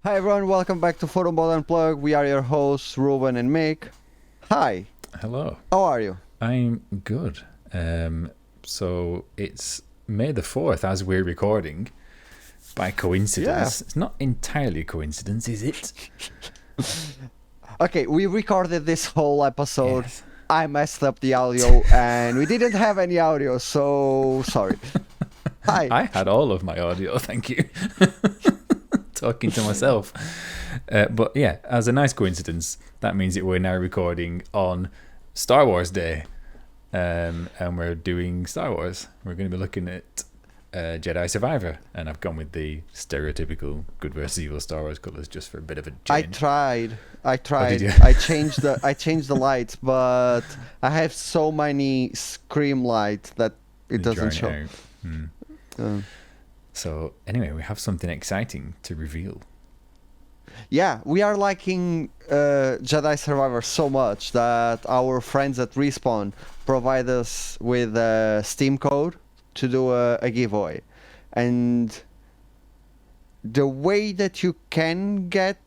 Hi everyone, welcome back to Photomode UNPLUGGED. We are your hosts, Rúben and Mick. Hi, Hello. how are you? I'm good. So it's May the 4th as we're recording. By coincidence. It's not entirely a coincidence, is it? Okay, we recorded this whole episode. Yes. I messed up the audio and we didn't have any audio, so sorry. Hi. I had all of my audio, thank you. Talking to myself. But yeah, as a nice coincidence, that means that we're now recording on Star Wars Day. And we're doing Star Wars. We're going to be looking at Jedi Survivor. And I've gone with the stereotypical good versus evil Star Wars colours just for a bit of a I change. tried. did you? I changed the lights, but I have so many scream lights that it doesn't show. Drawing it out. So anyway, we have something exciting to reveal. Yeah, we are liking Jedi Survivor so much that our friends at Respawn provide us with a Steam code to do a giveaway. And the way that you can get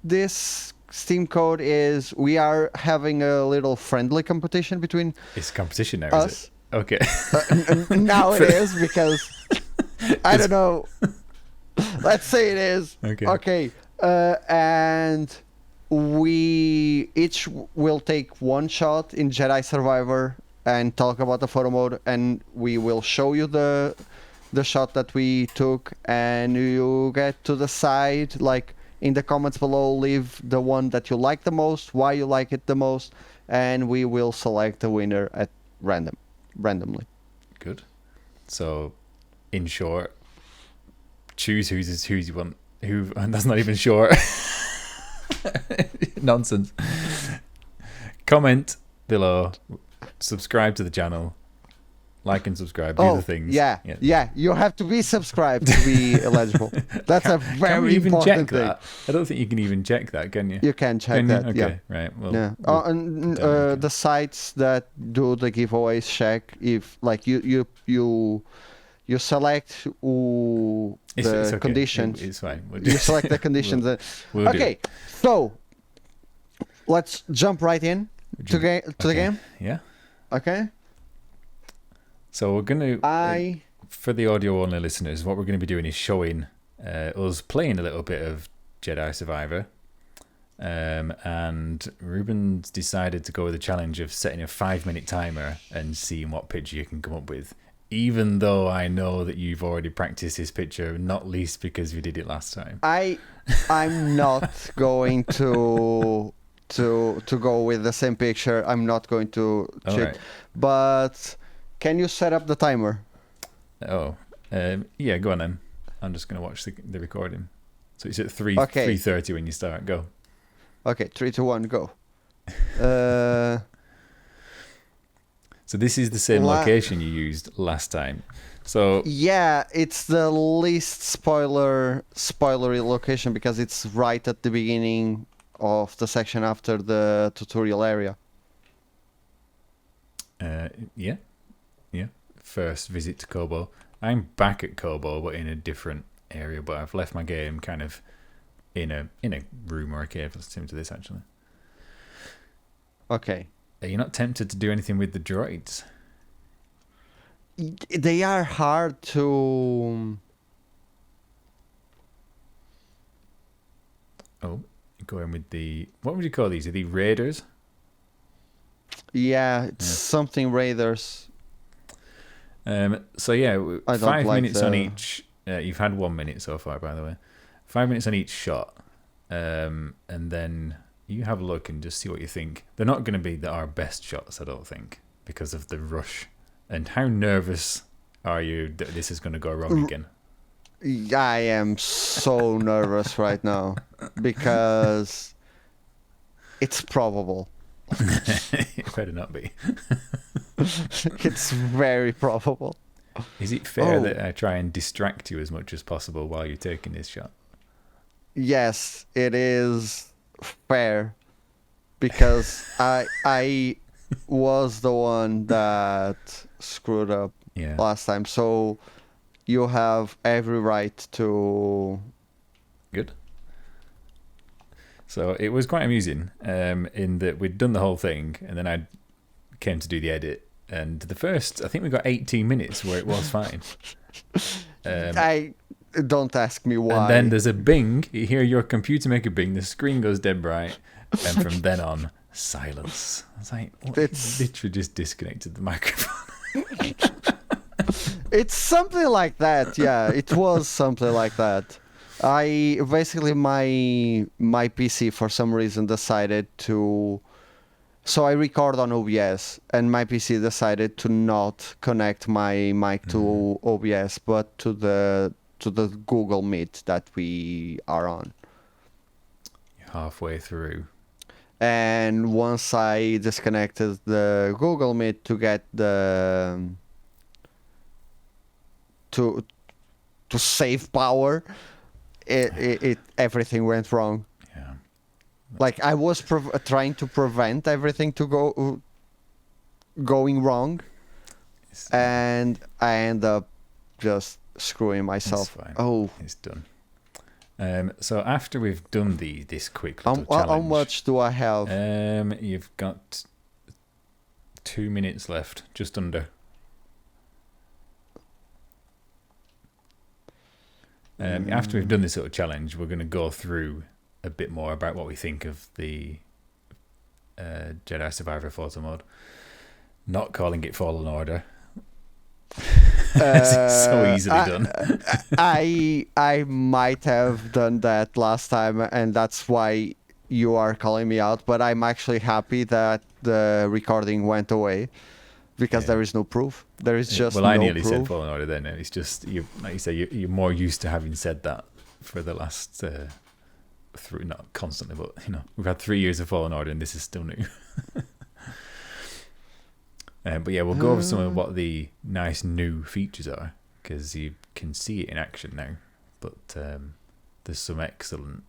this Steam code is we are having a little friendly competition between It's competition now, us. is it? Okay. Now it is because I don't know. Let's say it is. Okay. And we each will take one shot in Jedi Survivor and talk about the photo mode, and we will show you the shot that we took, and you get to decide, like in the comments below, leave the one that you like the most, why you like it the most, and we will select the winner at randomly. Good. So, in short, choose who you want. Who? And that's not even short. Nonsense. Comment below. Subscribe to the channel. Like and subscribe. Do the things. Yeah. You have to be subscribed to be eligible. That's a Can we very even important check thing. that? I don't think you can even check that, can you? You can check Can you? that. Okay. Yeah. Right. Well. Yeah. we'll- okay. The sites that do the giveaways check if like you select the It's okay. conditions. It's fine. We'll You select the conditions. We'll do Okay. it. So let's jump right in to the game. Yeah. Okay. So we're going to, for the audio only listeners, what we're going to be doing is showing us playing a little bit of Jedi Survivor. And Ruben's decided to go with the challenge of setting a 5-minute timer and seeing what picture you can come up with. Even though I know that you've already practiced this picture, not least because we did it last time. I'm not going to go with the same picture. I'm not going to All cheat. right. But can you set up the timer? Oh, yeah, go on then. I'm just going to watch the recording. So it's at Okay. 3:30 when you start. Go. Okay, 3, 2, 1, go. So this is the same location you used last time. So Yeah, it's the least spoilery location because it's right at the beginning of the section after the tutorial area. yeah. First visit to Kobo. I'm back at Kobo, but in a different area. But I've left my game kind of in a room or a cave. Similar to this, actually. Okay. Are you not tempted to do anything with the droids? They are hard to... Oh, going with the... What would you call these? Are they raiders? Yeah, it's something Raiders. So yeah, I don't 5 like minutes on the- each. You've had 1 minute so far, by the way. 5 minutes on each shot, and then you have a look and just see what you think. They're not going to be our best shots, I don't think, because of the rush. And how nervous are you that this is going to go wrong again? I am so nervous right now because it's probable. It better not be. It's very probable. Is it fair that I try and distract you as much as possible while you're taking this shot? Yes, it is fair because I was the one that screwed up Yeah. last time. So you have every right to Good. So it was quite amusing in that we'd done the whole thing, and then I came to do the edit. And the first, I think we got 18 minutes where it was fine. I don't ask me why. And then there's a bing. You hear your computer make a bing. The screen goes dead bright, and from then on, silence. I was like, what? It's Literally just disconnected the microphone. it's something like that. Yeah, it was something like that. I basically my PC for some reason decided to. So I record on OBS, and my PC decided to not connect my mic to OBS, but to the Google Meet that we are on. Halfway through. And once I disconnected the Google Meet to get the to save power, it everything went wrong. Yeah. Like I was trying to prevent everything to going wrong, and I end up just screwing myself. It's fine. Oh, it's done. So after we've done this quick little how challenge, much do I have? You've got 2 minutes left, just under. After we've done this little challenge, we're going to go through a bit more about what we think of the Jedi Survivor photo mode. Not calling it Fallen Order. It's so easily done. I might have done that last time, and that's why you are calling me out. But I'm actually happy that the recording went away, because there is no proof. There is just well, I no nearly proof. said Fallen Order then. It's just like you say, you're more used to having said that for the last through not constantly, but we've had 3 years of Fallen Order, and this is still new. But yeah, we'll go over some of what the nice new features are, because you can see it in action now. But there's some excellent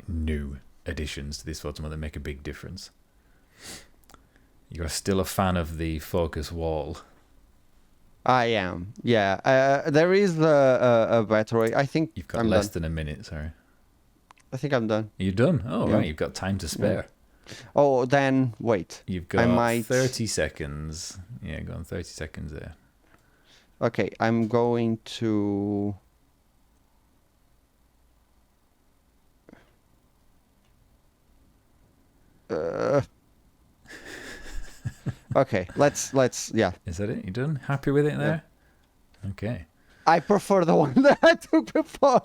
new additions to this photo mode that make a big difference. You're still a fan of the focus wall. I am. Yeah. There is a better way. I think You've got I'm less done. than a minute. Sorry. I think I'm done. You're done. Oh Yeah. right, you've got time to spare. Oh, then wait. You've got I might... 30 seconds. Yeah, go on, 30 seconds there. Okay, I'm going to... Okay, let's yeah. Is that it? You done? Happy with it there? Okay. I prefer the one that I took before.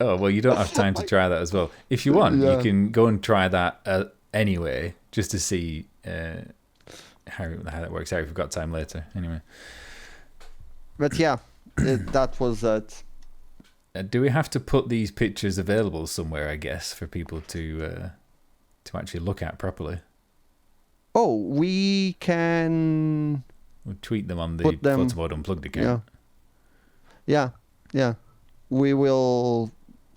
Oh, well, you don't have time to try that as well. If you want, Yeah. you can go and try that anyway, just to see how that works out if you've got time later. Anyway. But yeah, that was it. Do we have to put these pictures available somewhere, I guess, for people to actually look at properly? Oh, we can... We'll tweet them on the Put them- Photomode Unplugged account. Yeah. We will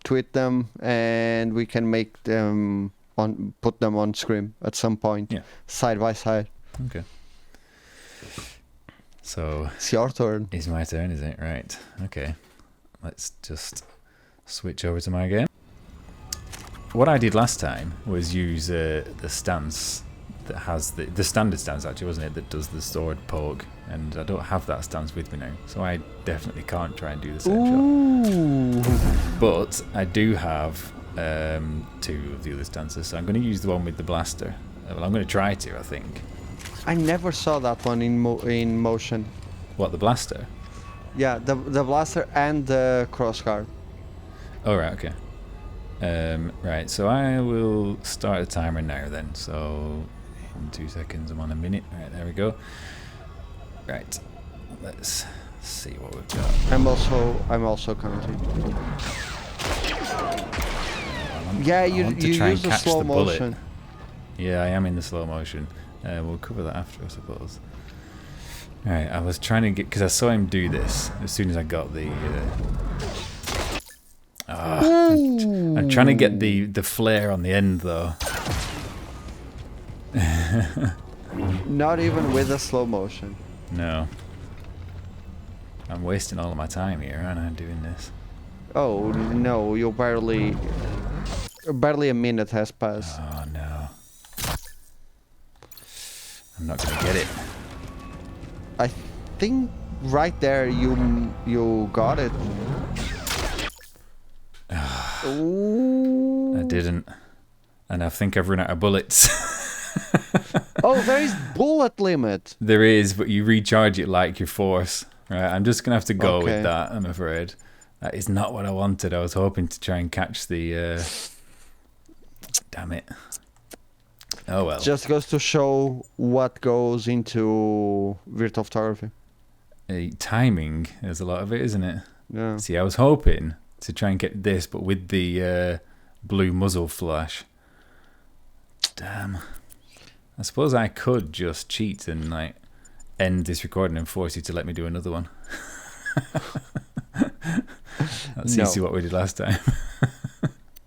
tweet them, and we can make them put them on screen at some point, side by side. Okay. So It's your turn. it's my turn, is it? Right. Okay. Let's just switch over to my game. What I did last time was use the stance that has the standard stance, actually, wasn't it, that does the sword poke, and I don't have that stance with me now, so I definitely can't try and do the same shot. But I do have 2 of the other stances, so I'm going to use the one with the blaster. Well, I'm going to try to, I think. I never saw that one in motion. What, the blaster? Yeah, the blaster and the crossguard. Oh, right, okay. Right, so I will start a timer now then. So in 2 seconds, I'm on a minute. Right, there we go. Right, let's see what we've got. I'm also counting. Yeah, you use the slow motion. Yeah, I am in the slow motion. We'll cover that after, I suppose. Alright, I was trying to get, because I saw him do this as soon as I got the... I'm trying to get the flare on the end, though. Not even with the slow motion. No. I'm wasting all of my time here, aren't I, doing this? Oh, no, you barely... barely a minute has passed. Oh no. I'm not gonna get it. I think right there you got it. Ooh. I didn't. And I think I've run out of bullets. Oh, there is bullet limit. There is, but you recharge it like your force. Right, I'm just gonna have to go Okay. with that, I'm afraid. That is not what I wanted. I was hoping to try and catch the damn it. Oh well. Just goes to show what goes into virtual photography. Timing is a lot of it, isn't it? Yeah. See, I was hoping to try and get this, but with the blue muzzle flash. Damn. I suppose I could just cheat and like end this recording and force you to let me do another one. That's No. easy what we did last time.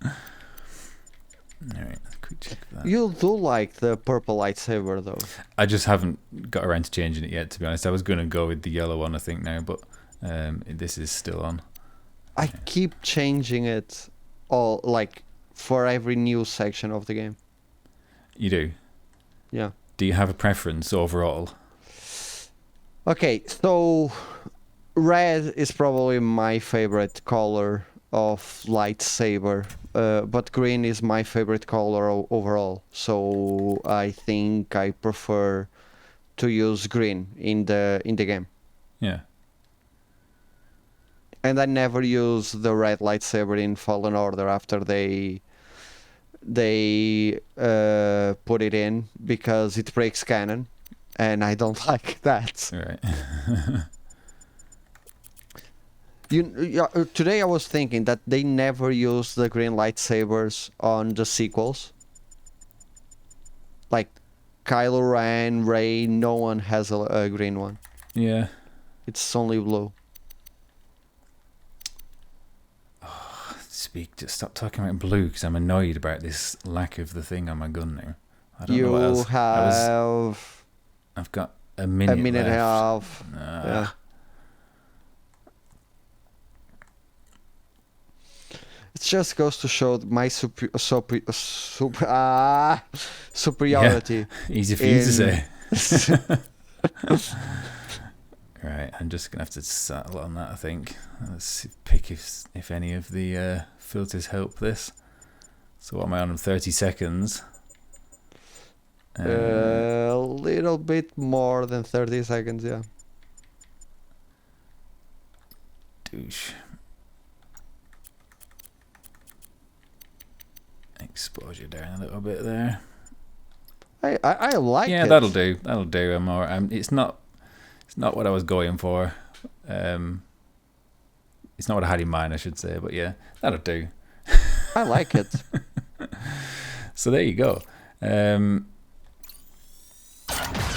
Alright, quick check that. You do like the purple lightsaber though. I just haven't got around to changing it yet, to be honest. I was going to go with the yellow one, I think, now, but this is still on. I keep changing it all like for every new section of the game. You do? Yeah. Do you have a preference overall? Okay, so red is probably my favorite color of lightsaber, but green is my favorite color overall. So I think I prefer to use green in the game. Yeah. And I never use the red lightsaber in Fallen Order after they put it in because it breaks canon, and I don't like that. Right. Today I was thinking that they never use the green lightsabers on the sequels. Like Kylo Ren, Rey, no one has a green one. Yeah. It's only blue. Stop talking about blue because I'm annoyed about this lack of the thing on my gun now. I don't know what You else. have I've got a minute a minute and a left. half. Ah. Yeah. It just goes to show my superiority. Easy for you to in- say. Right, I'm just gonna have to settle on that, I think. Let's pick if any of the filters help this. So what am I on? 30 seconds. A little bit more than 30 seconds, yeah. Douche. Exposure down a little bit there. I like it. Yeah, that'll do. That'll do. It's not what I was going for. It's not what I had in mind, I should say. But yeah, that'll do. I like it. So there you go.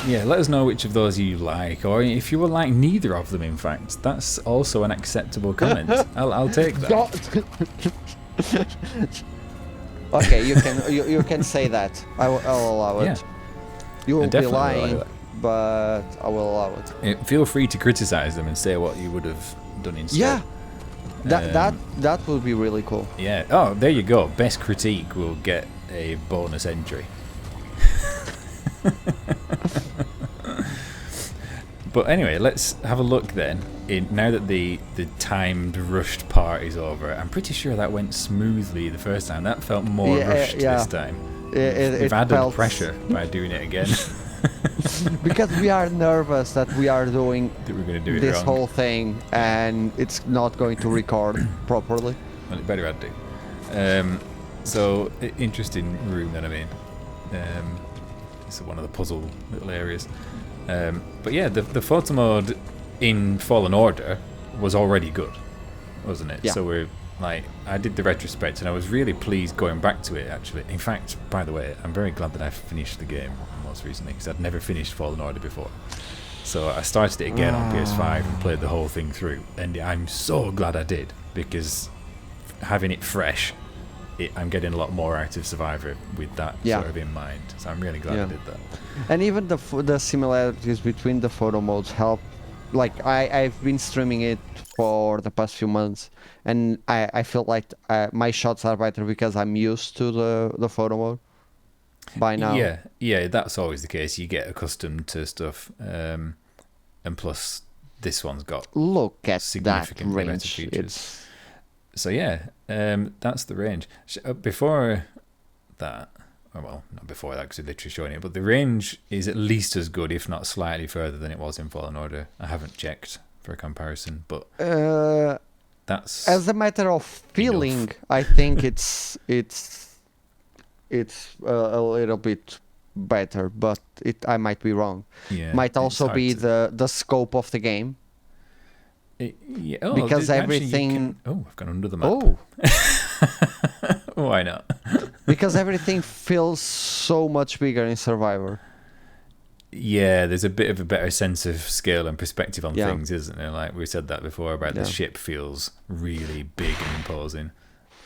Yeah, let us know which of those you like, or if you would like neither of them. In fact, that's also an acceptable comment. I'll take that. Okay, you can say that. I'll allow it. Yeah. You will be definitely will lying, allow it. but I will allow it. Feel free to criticize them and say what you would have done instead. Yeah, that would be really cool. Yeah. Oh, there you go. Best critique will get a bonus entry. But anyway, let's have a look then. Now that the timed rushed part is over, I'm pretty sure that went smoothly the first time. That felt more rushed this time. We've added felt pressure by doing it again. because we are nervous that we are doing That we're going to do it this wrong. whole thing and it's not going to record properly. Well, it better had to. So interesting room then. I mean, it's one of the puzzle little areas. But yeah, the photo mode in Fallen Order was already good, wasn't it? Yeah. So we're like, I did the retrospect and I was really pleased going back to it. Actually, in fact, by the way, I'm very glad that I finished the game most recently because I'd never finished Fallen Order before. So I started it again on PS5 and played the whole thing through, and I'm so glad I did because having it fresh, I'm getting a lot more out of Survivor with that sort of in mind. So I'm really glad I did that. And even the similarities between the photo modes help like I've been streaming it for the past few months, and I feel like my shots are better because I'm used to the photo mode by now. Yeah, that's always the case. You get accustomed to stuff, and plus this one's got Look at that significantly better range. features. So yeah, that's the range. Before that, well, not before that because we're literally showing it, but the range is at least as good, if not slightly further than it was in Fallen Order. I haven't checked for a comparison, but that's as a matter of feeling, enough. I think it's a little bit better, but I might be wrong. Yeah, Might it's also hard be to- the scope of the game. Yeah, Because actually you everything- can- I've gone under the map. Oh, Why not? because everything feels so much bigger in Survivor. Yeah, there's a bit of a better sense of scale and perspective on Yeah. things, isn't there? Like we said that before about the Yeah. ship feels really big and imposing.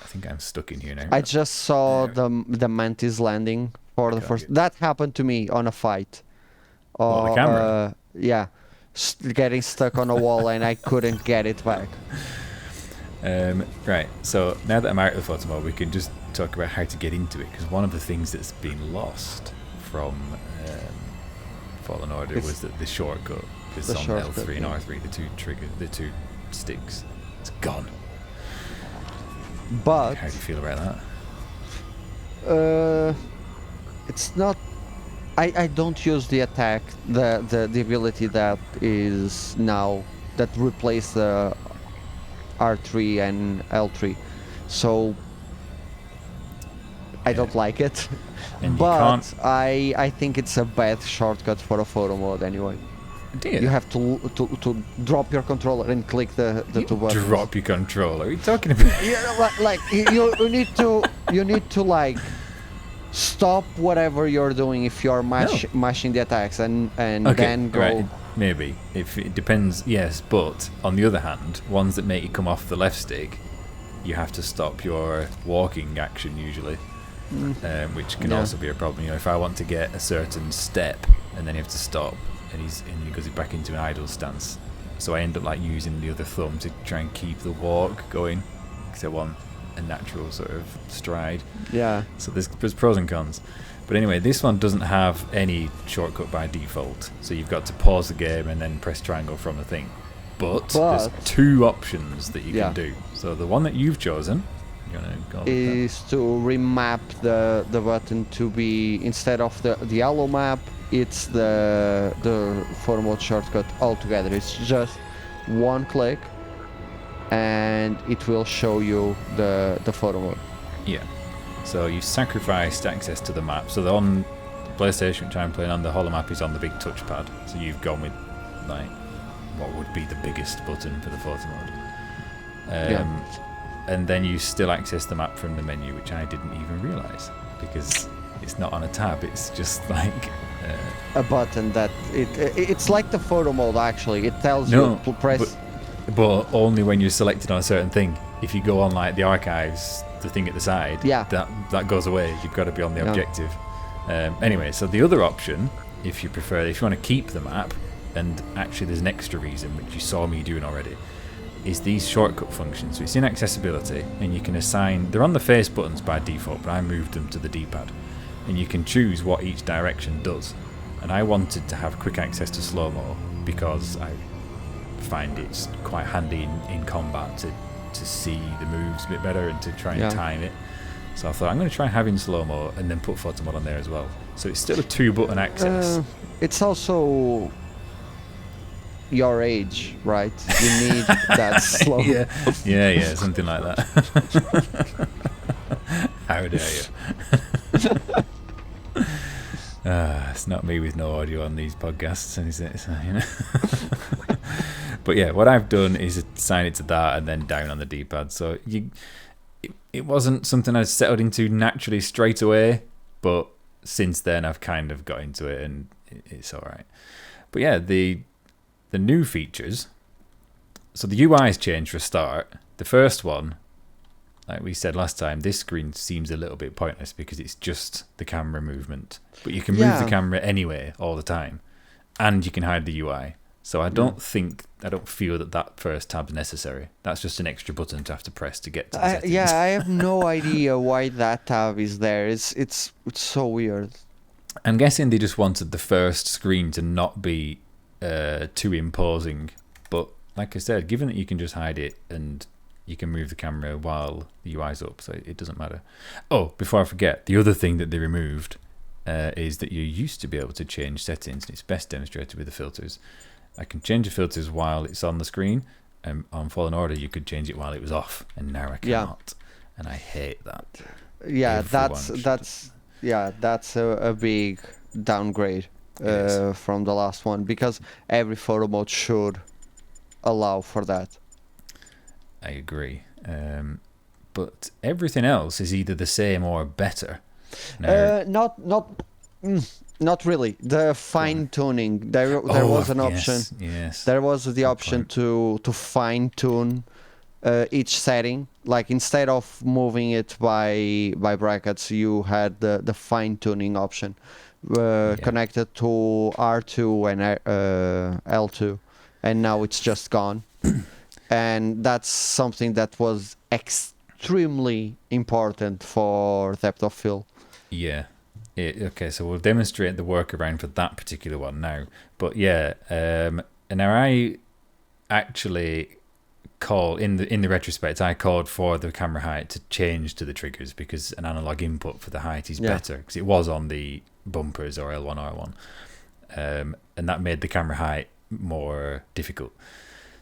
I think I'm stuck in here now. I just saw Yeah. the mantis landing for the Okay. first. That happened to me on a fight. What, the camera? Yeah, getting stuck on a wall and I couldn't get it back. Right, so now that I'm out of the photo mode, we can just talk about how to get into it, because one of the things that's been lost from Fallen Order It's- was that the shortcut was the on shortcut, L3 and yeah. R3, the two sticks. It's gone. But How do you feel about that? it's not. I don't use the attack, the ability that is now that replaced the R3 and L3, so I don't like it. And you But can't. I think it's a bad shortcut for a photo mode anyway. Do you? You have to drop your controller and click the two buttons. Drop your controller. What are you talking about? Yeah, like you need to like stop whatever you're doing if you're mashing the attacks and Okay, then go. right, maybe. If it depends, yes, but on the other hand, ones that make you come off the left stick, you have to stop your walking action usually, which can Yeah. also be a problem. You know, if I want to get a certain step and then you have to stop, and he goes back into an idle stance, so I end up like using the other thumb to try and keep the walk going, because I want a natural sort of stride. Yeah. So there's pros and cons. But anyway, this one doesn't have any shortcut by default. So you've got to pause the game and then press triangle from the thing. But there's two options that you can do. So the one that you've chosen, you want to go with that? Is to remap the button to be, instead of the yellow map, it's the photo mode shortcut altogether. It's just one click and it will show you the photo mode. Yeah. So you sacrificed access to the map. So on PlayStation, which I'm playing on, the holomap is on the big touchpad. So you've gone with like what would be the biggest button for the photo mode. And then you still access the map from the menu, which I didn't even realise, because it's not on a tab. It's just like a button that it's like the photo mode actually. It tells No, you to press. but only when you're selected on a certain thing. If you go on like the archives, the thing at the side, Yeah. that goes away. You've got to be on the Yeah. objective. Anyway, so the other option, if you want to keep the map, and actually there's an extra reason, which you saw me doing already, is these shortcut functions. So it's in accessibility, and you can assign, they're on the face buttons by default, but I moved them to the D-pad, and you can choose what each direction does. And I wanted to have quick access to slow-mo because I find it's quite handy in combat to see the moves a bit better and to try and time it. So I thought I'm going to try having slow-mo and then put photo mode on there as well. So it's still a 2-button access. It's also your age, right? You need that slow. yeah, something like that. How dare you? It's not me with no audio on these podcasts, is it? So, you know. But yeah, what I've done is assign it to that and then down on the D-pad. So it wasn't something I settled into naturally straight away, but since then I've kind of got into it and it's all right. But yeah, the new features. So the UI has changed for a start. The first one, like we said last time, this screen seems a little bit pointless because it's just the camera movement. But you can move the camera anyway all the time. And you can hide the UI. So I don't feel that first tab's necessary. That's just an extra button to have to press to get to the settings. Yeah, I have no idea why that tab is there. It's so weird. I'm guessing they just wanted the first screen to not be too imposing. But like I said, given that you can just hide it and you can move the camera while the UI's up, so it doesn't matter. Oh, before I forget, the other thing that they removed is that you used to be able to change settings, and it's best demonstrated with the filters. I can change the filters while it's on the screen, and on Fallen Order you could change it while it was off, and now I cannot, and I hate that. Yeah, that's a big downgrade from the last one, because every photo mode should allow for that. I agree, but everything else is either the same or better. Now, not really. The fine tuning. There was an option. Yes. There was the option to fine tune each setting. Like, instead of moving it by brackets, you had the fine tuning option connected to R2 and L2, and now it's just gone. And that's something that was extremely important for depth of field. Yeah. Okay, so we'll demonstrate the workaround for that particular one now. But yeah, and now I actually call in the retrospect, I called for the camera height to change to the triggers, because an analog input for the height is better, because it was on the bumpers or L1 R1, and that made the camera height more difficult.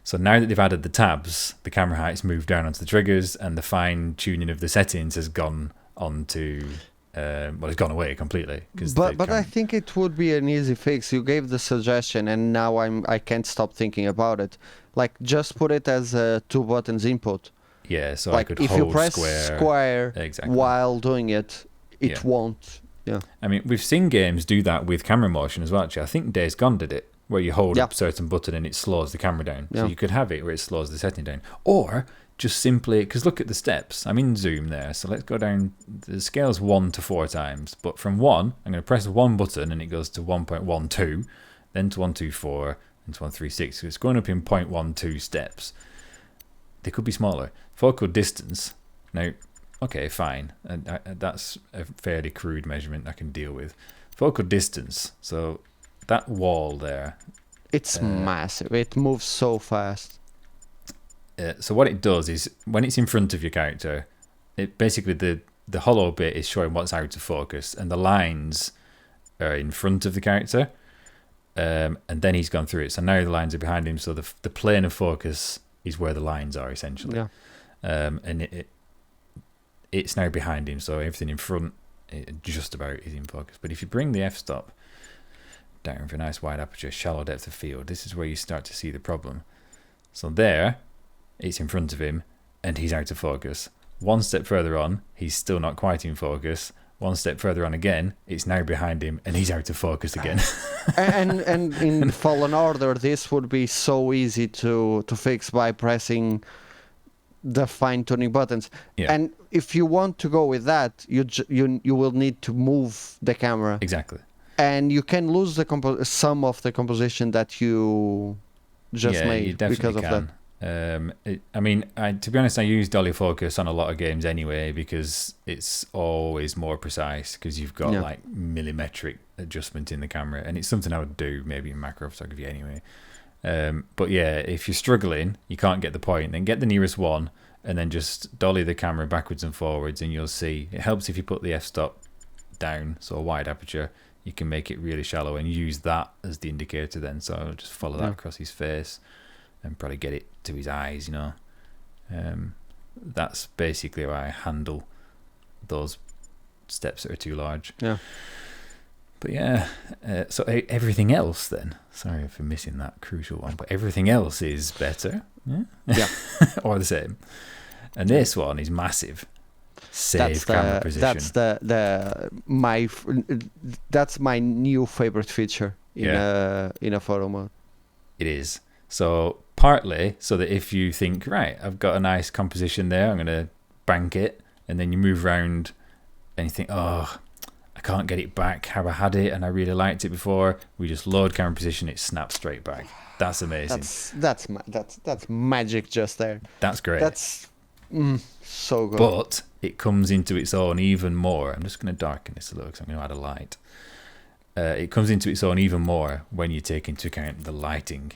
So now that they've added the tabs, the camera height's moved down onto the triggers, and the fine tuning of the settings has gone onto. It's gone away completely. But I think it would be an easy fix. You gave the suggestion, and now I can't stop thinking about it. Like, just put it as a 2 buttons input. Yeah, so like, I could if hold you press square exactly. while doing it, it won't. Yeah. I mean, we've seen games do that with camera motion as well. Actually, I think Days Gone did it, where you hold a certain button and it slows the camera down. So you could have it where it slows the setting down, or just simply, because look at the steps. I'm in zoom there, so let's go down. The scale's 1 to 4 times, but from 1, I'm going to press one button and it goes to 1.12, then to 124, and to 136. So it's going up in 0.12 steps. They could be smaller. Focal distance. Now, okay, fine. That's a fairly crude measurement I can deal with. Focal distance. So that wall there. It's massive. It moves so fast. So what it does is, when it's in front of your character, it basically the hollow bit is showing what's out of focus, and the lines are in front of the character, and then he's gone through it. So now the lines are behind him. So the plane of focus is where the lines are, essentially. Yeah. And it's now behind him, so everything in front just about is in focus. But if you bring the f-stop down for a nice wide aperture, shallow depth of field, this is where you start to see the problem. So there, it's in front of him, and he's out of focus. One step further on, he's still not quite in focus. One step further on again, it's now behind him, and he's out of focus again. and in Fallen Order, this would be so easy to fix by pressing the fine-tuning buttons. Yeah. And if you want to go with that, you will need to move the camera. Exactly. And you can lose some of the composition that you just made because of that. To be honest, I use dolly focus on a lot of games anyway, because it's always more precise, because you've got like millimetric adjustment in the camera, and it's something I would do maybe in macro photography anyway. But yeah, if you're struggling, you can't get the point, then get the nearest one and then just dolly the camera backwards and forwards, and you'll see it helps if you put the f-stop down, so a wide aperture. You can make it really shallow and use that as the indicator then. So I'll just follow that across his face and probably get it to his eyes, you know. That's basically how I handle those steps that are too large. Yeah. But yeah, so everything else then, sorry for missing that crucial one, but everything else is better, yeah. or the same. And this one is massive. Save camera position. That's my new favorite feature in a photo mode. It is. So partly so that if you think, right, I've got a nice composition there, I'm going to bank it, and then you move around and you think, oh, I can't get it back how I had it, and I really liked it before. We just load camera position, it snaps straight back. That's amazing. That's magic just there. That's great. That's so good. But it comes into its own even more. I'm just going to darken this a little because I'm going to add a light. It comes into its own even more when you take into account the lighting,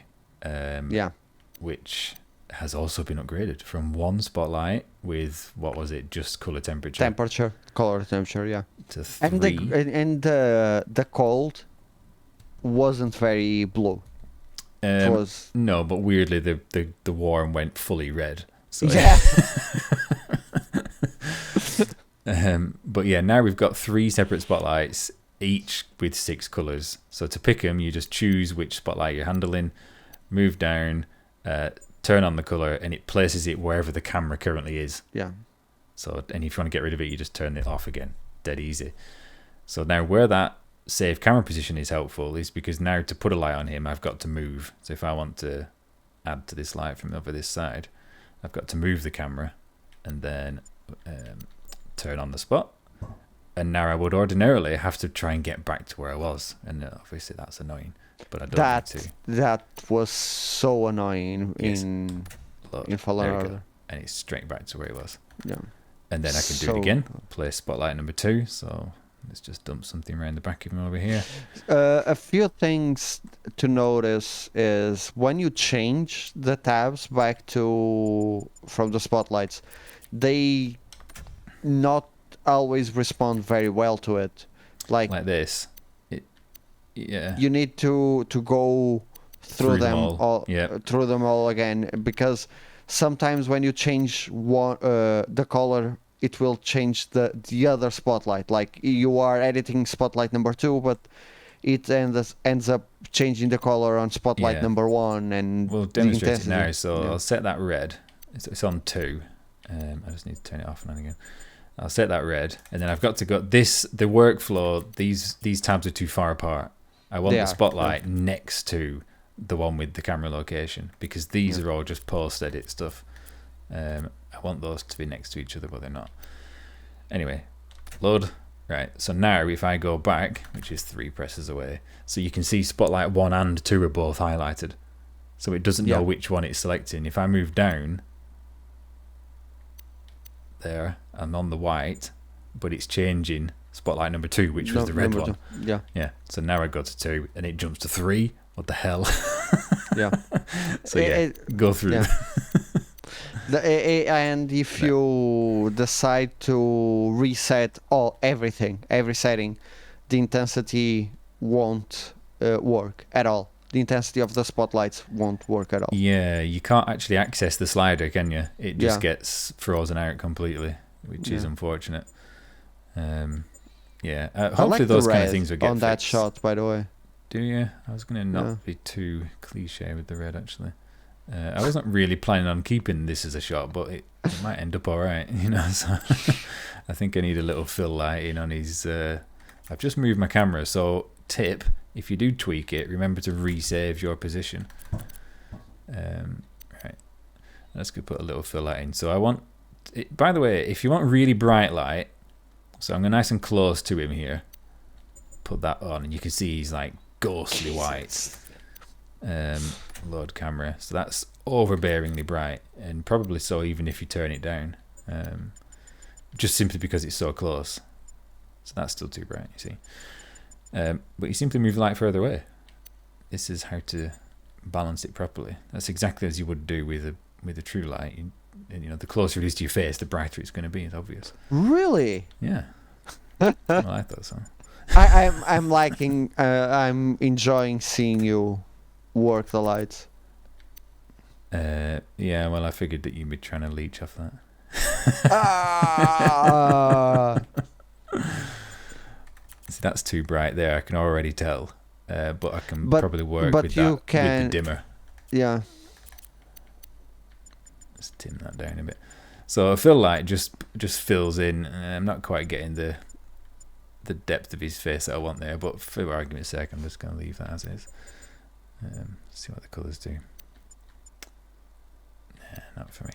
which has also been upgraded from one spotlight with, what was it, just color temperature? Color temperature, yeah. To 3. And the cold wasn't very blue. It was... No, but weirdly the warm went fully red. So yeah. But yeah, now we've got 3 separate spotlights, each with 6 colors. So to pick them, you just choose which spotlight you're handling, move down, turn on the color, and it places it wherever the camera currently is. Yeah. So, and if you want to get rid of it, you just turn it off again. Dead easy. So now where that save camera position is helpful is because now to put a light on him, I've got to move. So if I want to add to this light from over this side, I've got to move the camera and then turn on the spot. And now I would ordinarily have to try and get back to where I was. And obviously that's annoying. But I don't need to. That was so annoying in Fallen Order. And it's straight back to where it was. Yeah. And then I can do it again. Place spotlight number 2. So let's just dump something around the back of him over here. A few things to notice is when you change the tabs back from the spotlights, they not always respond very well to it. Like this. Yeah. You need to go through them all. Through them all again, because sometimes when you change the color, it will change the other spotlight. Like you are editing spotlight number 2, but it ends up changing the color on spotlight number 1. And we'll demonstrate it now. So I'll set that red. It's on 2. I just need to turn it off and on again. I'll set that red, and then I've got to go the workflow. These tabs are too far apart. I want the spotlight next to the one with the camera location, because these are all just post-edit stuff. I want those to be next to each other, but they're not. Anyway, load. Right, so now if I go back, which is 3 presses away, so you can see spotlight 1 and 2 are both highlighted. So it doesn't know which one it's selecting. If I move down, there, I'm on the white, but it's changing spotlight number 2, which was the red one. Yeah. So now I go to 2, and it jumps to 3. What the hell? So go through. And if you decide to reset every setting, the intensity won't work at all. The intensity of the spotlights won't work at all. Yeah, you can't actually access the slider, can you? It just gets frozen out completely, which is unfortunate. Hopefully like those kind of things will get on that shot, by the way. Do you? I was going to not be too cliche with the red, actually. I wasn't really planning on keeping this as a shot, but it might end up all right, So I think I need a little fill light in on his. I've just moved my camera, so tip: if you do tweak it, remember to resave your position. Right, let's go put a little fill light in. So I want. By the way, if you want really bright light, so I'm going nice and close to him here. Put that on, and you can see he's like ghostly white. Load camera, so that's overbearingly bright, and probably so even if you turn it down, just simply because it's so close. So that's still too bright, you see. But you simply move the light further away. This is how to balance it properly. That's exactly as you would do with a true light. The closer it is to your face, the brighter it's going to be. It's obvious. Really? Yeah. Well, I thought so. I'm liking. I'm enjoying seeing you work the lights. Well, I figured that you'd be trying to leech off that. See, that's too bright there. I can already tell. But I can probably work with the dimmer. Yeah. Let's dim that down a bit. So a fill light just fills in. I'm not quite getting the depth of his face that I want there, but for argument's sake, I'm just going to leave that as is. See what the colours do. Nah, not for me.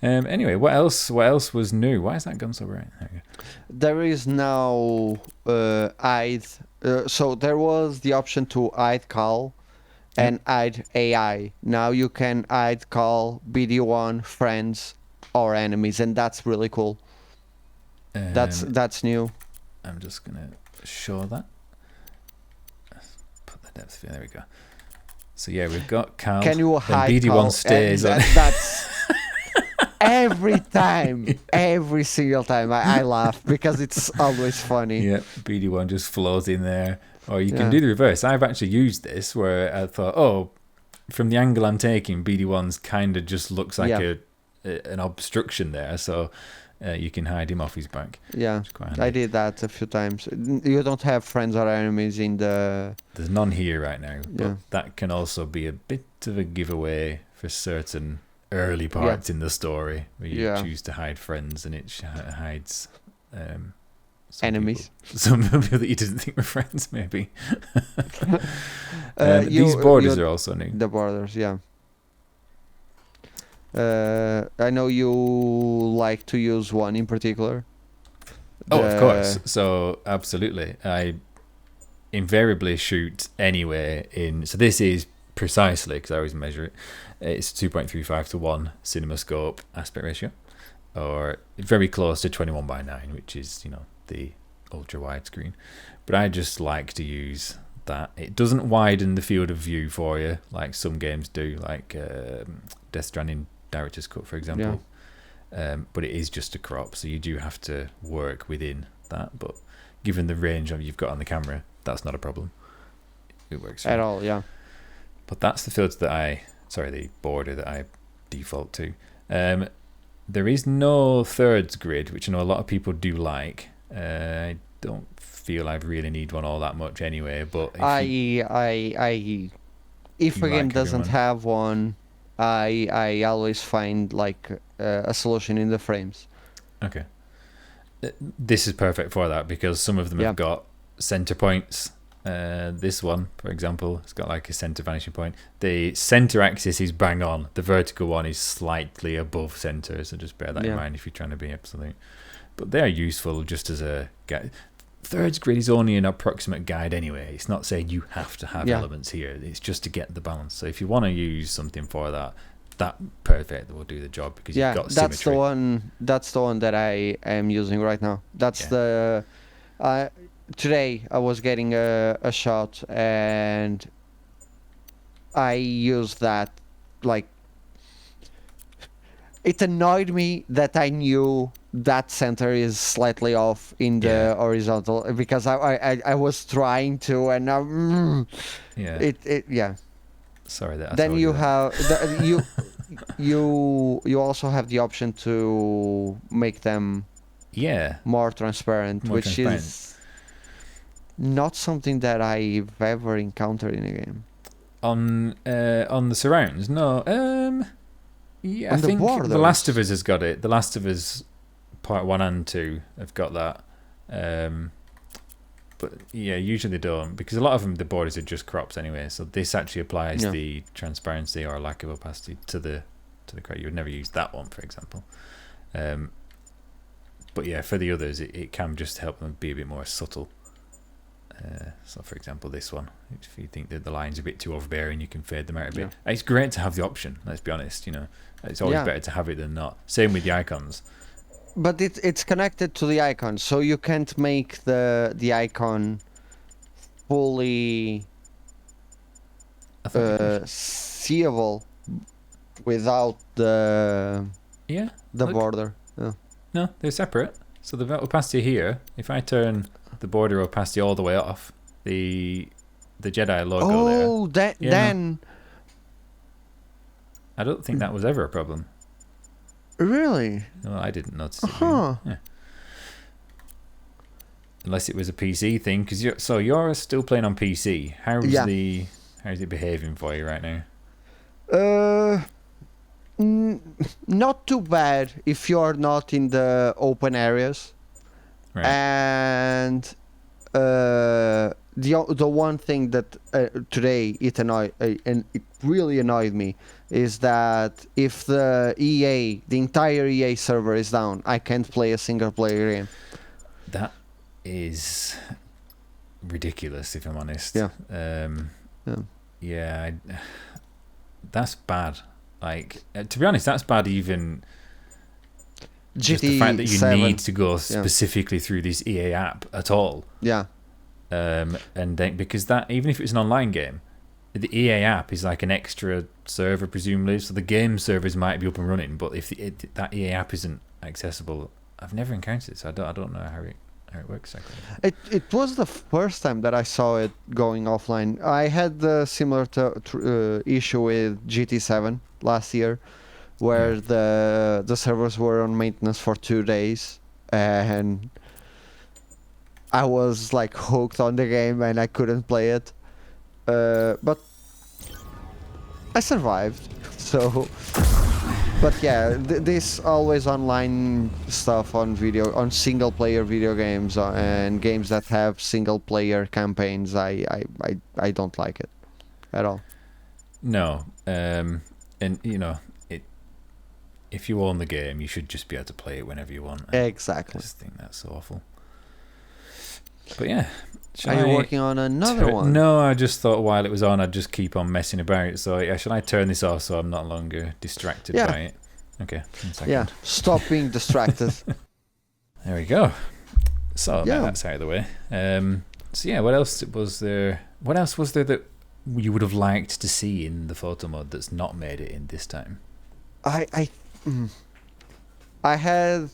Anyway, what else? What else was new? Why is that gun so bright? There we go. There is now hide. So there was the option to hide call and hide AI. Now you can hide call BD1 friends or enemies, and that's really cool. That's new. I'm just gonna show that. Put the depth there. There we go. So yeah, we've got Cal. Can you hide BD1 call? stays on. That's every time, every single time. I laugh because it's always funny. Yeah, BD1 just flows in there. Or you can do the reverse. I've actually used this where I thought, oh, from the angle I'm taking, BD1's kind of just looks like an obstruction there. So you can hide him off his back. Yeah, I did that a few times. You don't have friends or enemies in the... There's none here right now. But that can also be a bit of a giveaway for certain early parts in the story where you choose to hide friends and it hides enemies. Some people that you didn't think were friends, maybe. These borders are also new. The borders, yeah. I know you like to use one in particular. Oh, of course. So, absolutely. I invariably shoot anyway in... So this is precisely, because I always measure it, it's 2.35 to 1 CinemaScope aspect ratio, or very close to 21:9, which is, you know, the ultra wide screen. But I just like to use that. It doesn't widen the field of view for you like some games do, like Death Stranding Director's Cut, for example. But it is just a crop, so you do have to work within that. But given the range you've got on the camera, that's not a problem. It works at all, yeah. But that's the filter that the border that I default to. There is no thirds grid, which I know a lot of people do like. I don't feel I really need one all that much anyway. But if a game doesn't have one, I always find like a solution in the frames. Okay. This is perfect for that because some of them have got center points. This one, for example, it's got like a center vanishing point. The center axis is bang on. The vertical one is slightly above center, so just bear that in mind if you're trying to be absolute. But they're useful just as a guide. Thirds grid is only an approximate guide anyway. It's not saying you have to have elements here. It's just to get the balance. So if you want to use something for that perfect will do the job because you've got symmetry. That's the one that I am using right now. That's the... today I was getting a shot and I used that, like, it annoyed me that I knew that center is slightly off in the horizontal because I was trying to and now sorry that I then told you that. have you also have the option to make them more transparent, is not something that I've ever encountered in a game. On the surrounds, no. I think borders. The Last of Us has got it. The Last of Us Part 1 and 2 have got that. But usually they don't because a lot of them the borders are just crops anyway. So this actually applies the transparency or lack of opacity to the crowd. You would never use that one, for example. But for the others, it can just help them be a bit more subtle. So, for example, this one, if you think that the line's a bit too overbearing, you can fade them out a bit. It's great to have the option, let's be honest. You know, it's always better to have it than not. Same with the icons. But it's connected to the icon, so you can't make the icon fully seeable without the border. No, they're separate. So the opacity here, if I turn the border opacity all the way off, the Jedi logo there. Then I don't think that was ever a problem. Really? No, I didn't notice it. Yeah. Unless it was a PC thing, because you're still playing on PC. How's it behaving for you right now? Not too bad if you're not in the open areas. Right. And the one thing that today it annoyed and it really annoyed me is that if the entire EA server is down, I can't play a single player game. That is ridiculous, if I'm honest. Yeah. Yeah, that's bad. Like, to be honest, that's bad even just the fact that you 7, need to go specifically through this EA app at all. Yeah. And then, because that, even if it's an online game, the EA app is like an extra server, presumably, so the game servers might be up and running, but if that EA app isn't accessible, I've never encountered it, so I don't know how it works exactly. It was the first time that I saw it going offline. I had the similar issue with GT7 last year, where the servers were on maintenance for 2 days, and I was like hooked on the game and I couldn't play it. But I survived. So, but yeah, this always online stuff on single player video games and games that have single player campaigns, I don't like it at all. No, and you know, if you own the game, you should just be able to play it whenever you want. Exactly. I just think that's awful. But yeah. Are you working on another one? No, I just thought while it was on, I'd just keep on messing about. So yeah, should I turn this off so I'm not longer distracted by it? Okay. 1 second. Yeah, stop being distracted. There we go. So now that's out of the way. So yeah, what else was there? What else was there that you would have liked to see in the photo mode that's not made it in this time? I had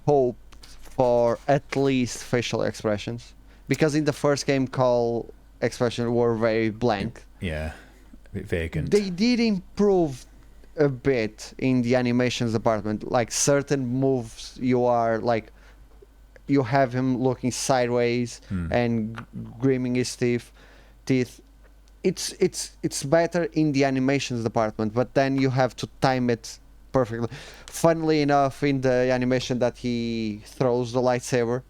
hope for at least facial expressions, because in the first game, call expressions were very blank. Yeah, a bit vacant. They did improve a bit in the animations department. Like certain moves, you have him looking sideways and griming his teeth. It's better in the animations department, but then you have to time it perfectly. Funnily enough, in the animation that he throws the lightsaber,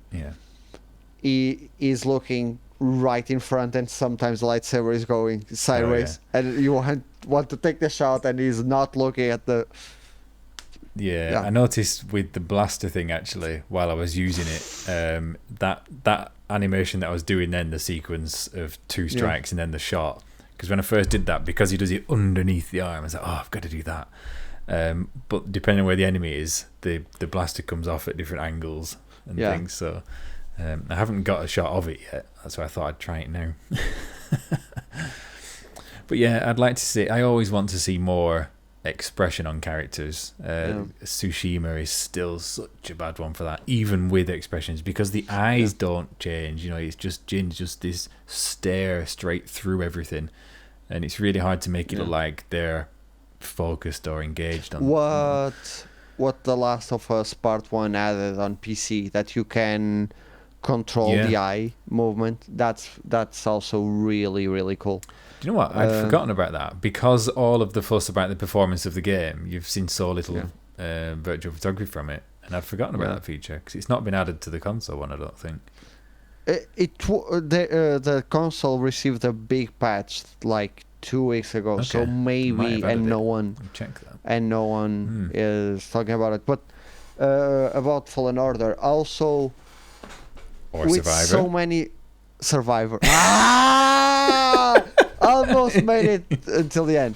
he is looking right in front, and sometimes the lightsaber is going sideways, and you want to take the shot, and he's not looking at the. Yeah, I noticed with the blaster thing actually while I was using it, that animation that I was doing then, the sequence of 2 strikes and then the shot. Because when I first did that, because he does it underneath the arm, I was like, oh, I've got to do that. But depending on where the enemy is, the blaster comes off at different angles and things. So I haven't got a shot of it yet. That's why I thought I'd try it now. But yeah, I'd like to see. I always want to see more expression on characters. Tsushima is still such a bad one for that, even with expressions, because the eyes don't change. You know, it's just Jin's just this stare straight through everything, and it's really hard to make it look like they're focused or engaged on what The Last of Us Part 1 added on PC, that you can control the eye movement. That's also really, really cool. Do you know what? I'd forgotten about that, because all of the fuss about the performance of the game, you've seen so little virtual photography from it, and I'd forgotten about that feature, because it's not been added to the console one, I don't think. The console received a big patch like 2 weeks ago, so maybe, and no one is talking about it. But about Fallen Order also, or with Survivor. So many Survivor. Almost made it until the end.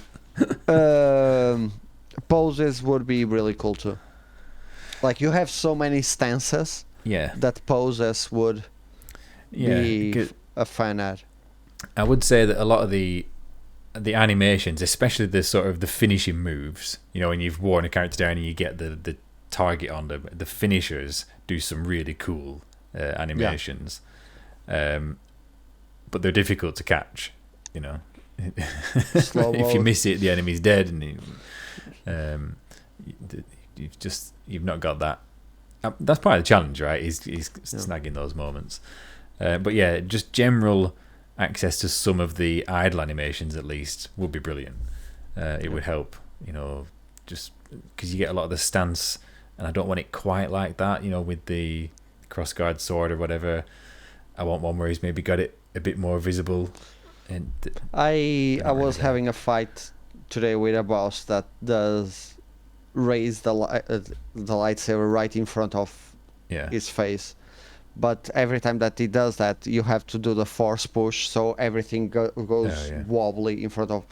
Poses would be really cool too. Like, you have so many stances that poses would be a fan ad. I would say that a lot of the animations, especially the sort of the finishing moves, you know, when you've worn a character down and you get the target on them, the finishers do some really cool animations. But they're difficult to catch, you know. If you miss it, the enemy's dead, and you've not got that. That's part of the challenge, right? Is snagging those moments. But yeah, just general access to some of the idle animations at least would be brilliant. It would help, you know, just because you get a lot of the stance, and I don't want it quite like that, you know, with the crossguard sword or whatever. I want one where he's maybe got it a bit more visible. And I not was really having a fight today with a boss that does raise the lightsaber right in front of yeah, his face, but every time that he does that, you have to do the force push, so everything goes yeah. wobbly in front of.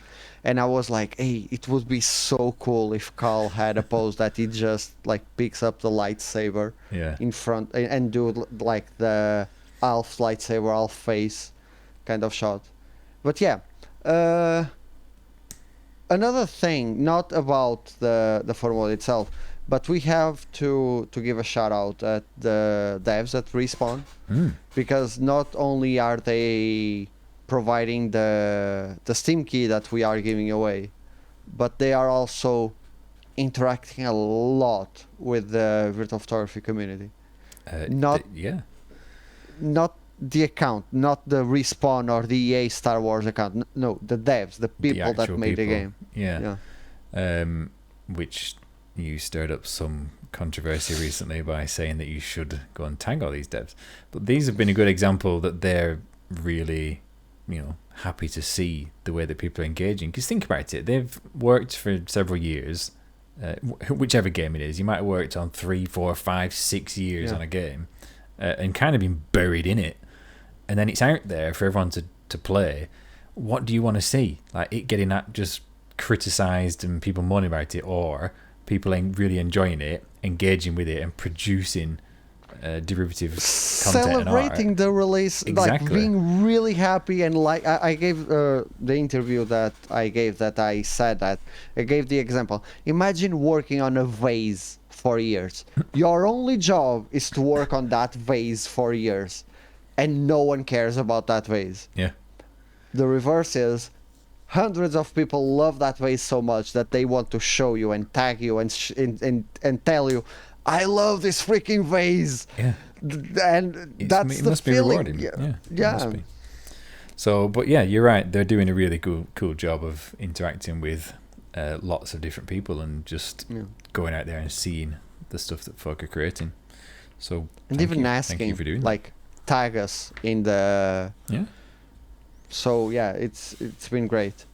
And I was like, hey, it would be so cool if Carl had a pose that he just like picks up the lightsaber yeah, in front and do like the half lightsaber, half face kind of shot. But yeah, another thing, not about the photo mode itself, but we have to give a shout out at the devs at Respawn, because not only are they providing the Steam key that we are giving away, but they are also interacting a lot with the virtual photography community. Not yeah, not the account, not the Respawn or the EA Star Wars account. No, the devs, the people that actual made the people. game. Yeah. Yeah. Which you stirred up some controversy recently by saying that you should go and tag all these devs. But these have been a good example that they're really, happy to see the way that people are engaging. Because think about it, they've worked for several years, whichever game it is. You might have worked on 3, 4, 5, 6 years on a game, and kind of been buried in it. And then it's out there for everyone to play. What do you want to see? Like it getting that just criticised and people moaning about it, or people really enjoying it, engaging with it, and producing derivative content Celebrating and art. the release, Exactly. like being really happy. And like I gave the interview that I gave, that I said that I gave the example. Imagine working on a vase for years. Your only job is to work on that vase for years, and no one cares about that vase. Yeah. The reverse is, hundreds of people love that vase so much that they want to show you and tag you and tell you, I love this freaking vase. Yeah. And that's it the must be feeling. rewarding. Yeah. It Yeah. must be. So, but yeah, you're right. They're doing a really cool job of interacting with lots of different people and just going out there and seeing the stuff that folk are creating. So, And thank even you. asking, Thank you for doing like, tag us in the. that. So yeah, it's been great.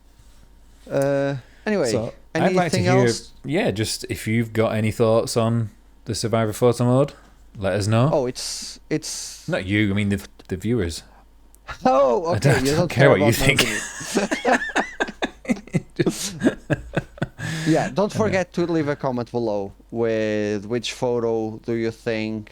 Anyway, So I'd like to anything hear, else? just if you've got any thoughts on the Survivor photo mode, let us know. Oh, it's Not you, I mean the viewers. Oh, okay. I don't care what you think. Yeah, don't forget to leave a comment below with which photo do you think,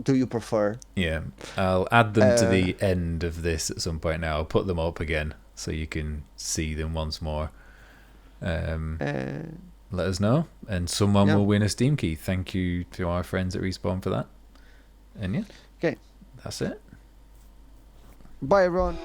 do you prefer? Yeah, I'll add them to the end of this at some point now. I'll put them up again so you can see them once more. Let us know, and someone will win a Steam key. Thank you to our friends at Respawn for that. And yeah, Okay, that's it. bye everyone.